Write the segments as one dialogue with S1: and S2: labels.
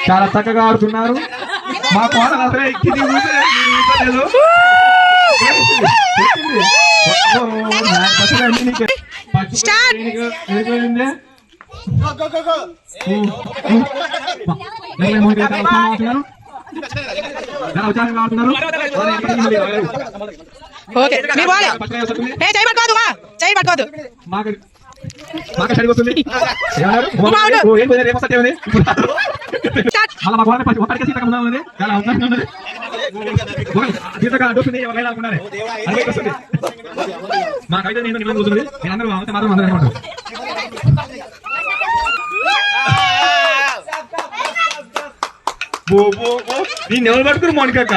S1: చాలా చక్కగా ఆడుతున్నారు. మా కోడలు అసలు ఎక్కింది మాకు సరిపోతుంది. మాకైతే నేను కూర్చుంది నేను అందరూ మాత్రం అందరూ అనమాట. నేను ఎవరు పట్టుకుని మోనికాక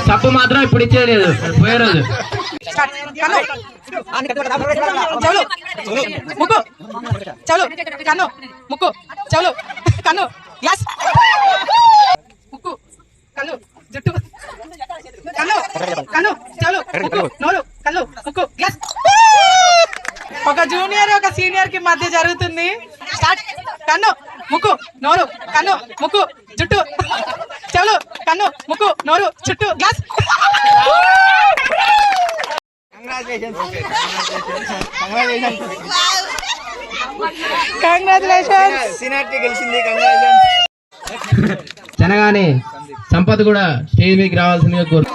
S2: సప్పు మాత్రం ఇప్పుడు ఇచ్చేయలేదు పోయే రోజు.
S3: ముక్కు చలు కన్ను ముక్కు చలు కన్ను గ్లాస్ ముక్కు కన్ను జుట్టు కన్ను కన్ను చలు ముక్కు నోరు కన్ను ముక్కు గ్లాస్. ఒక జూనియర్ ఒక సీనియర్ కి మధ్య జరుగుతుంది. స్టార్ట్. కన్ను ముక్కు నోరు కన్ను ముక్కు జుట్టు చెవులు కన్ను ముక్కు నోరు చుట్టూ గ్లాస్.
S2: జనగానే సంపత్ కూడా స్టేజ్ మీదకి రావాల్సిందిగా కోరు.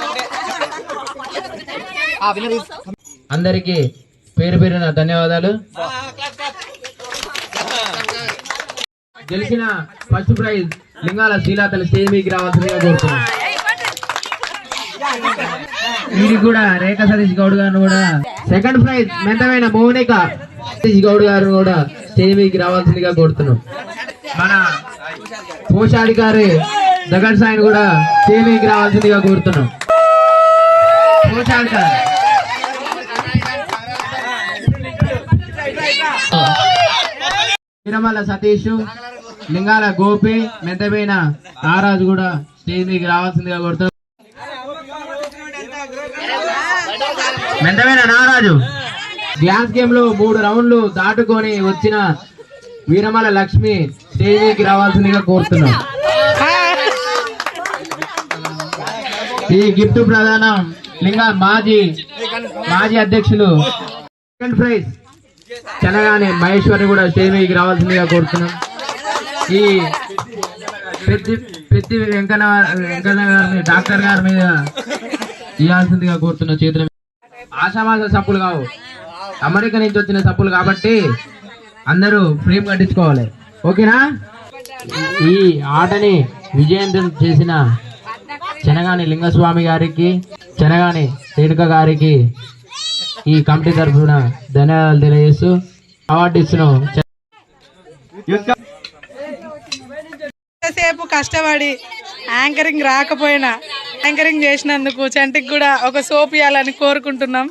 S2: అందరికి పేరు పేరున ధన్యవాదాలు. గెలిచిన ఫస్ట్ ప్రైజ్ లింగాల శ్రీలాతలు స్టేజ్ మీదకి రావాల్సిందిగా కోరుతున్నాం. వీరికి కూడా రేఖ సతీష్ గౌడ్ గారు కూడా సెకండ్ ప్రైజ్ మెంతమైన మౌనిక సతీష్ గౌడ్ గారు కూడా స్టేజ్ మీదకి రావాల్సిందిగా కోరుతున్నాం. మన కోశాధికారి జగన్ సాయిని కూడా స్టేజ్ మీదకి రావాల్సిందిగా కోరుతున్నాం. కోశాధికారి తిరుమల సతీష్, లింగాల గోపి, మెంతమైన నారాజు కూడా స్టేజ్ మీదకి రావాల్సిందిగా కోరుతున్నాం. మెంతమైన నారాజు గ్లాస్ గేమ్ లో 3 రౌండ్లు దాటుకొని వచ్చిన వీరమల లక్ష్మి స్టేజ్ మీదకి రావాల్సిందిగా కోరుతున్నాం. ఈ గిఫ్ట్ ప్రదానం లింగా మాజీ అధ్యక్షులు సెకండ్ ప్రైజ్ చెనగానే మహేశ్వరి కూడా స్టేజ్ మీదకి రావాల్సిందిగా కోరుతున్నాం. ఈ పెద్ది వెంకన్న గారిని డాక్టర్ గారి మీద ఇవ్వాల్సిందిగా కోరుతున్నాం. చేతుల ఆషామాస సప్పులు కావు, అమెరికా నుంచి వచ్చిన సప్పులు కాబట్టి అందరూ ఫ్రేమ్ కట్టించుకోవాలి. ఓకేనా? ఈ ఆటని విజయవంతం చేసిన చెనగాని లింగస్వామి గారికి, చెనగాని రేణుక గారికి ఈ కమిటీ తరఫున ధన్యవాదాలు తెలియజేస్తూ అవార్డు ఇస్తున్నాం.
S3: సేపు కష్టపడి యాంకరింగ్ రాకపోయినా యాంకరింగ్ చేసినందుకు చంటికి కూడా ఒక సోప్ ఇవ్వాలని కోరుకుంటున్నాం.